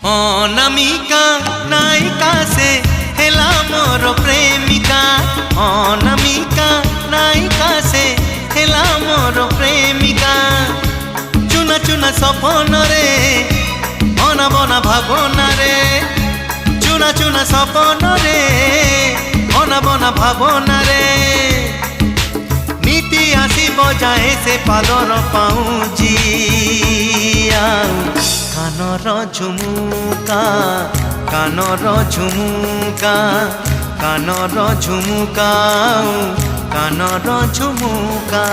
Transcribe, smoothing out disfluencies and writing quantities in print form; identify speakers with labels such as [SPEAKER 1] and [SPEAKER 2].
[SPEAKER 1] अनामिका नायिका से हेला मोर प्रेमिका। अनामिका नायिका से हेला मोर प्रेमिका। चुना चुना सपन रे बना बना भावना रे। चुना चुना सपन रे बना बना भावना रे। नीति आसी बजाए से पालर पाऊँजी कानर झुमुका कानर झुमुका कानर झुमुका कानर झुमुका।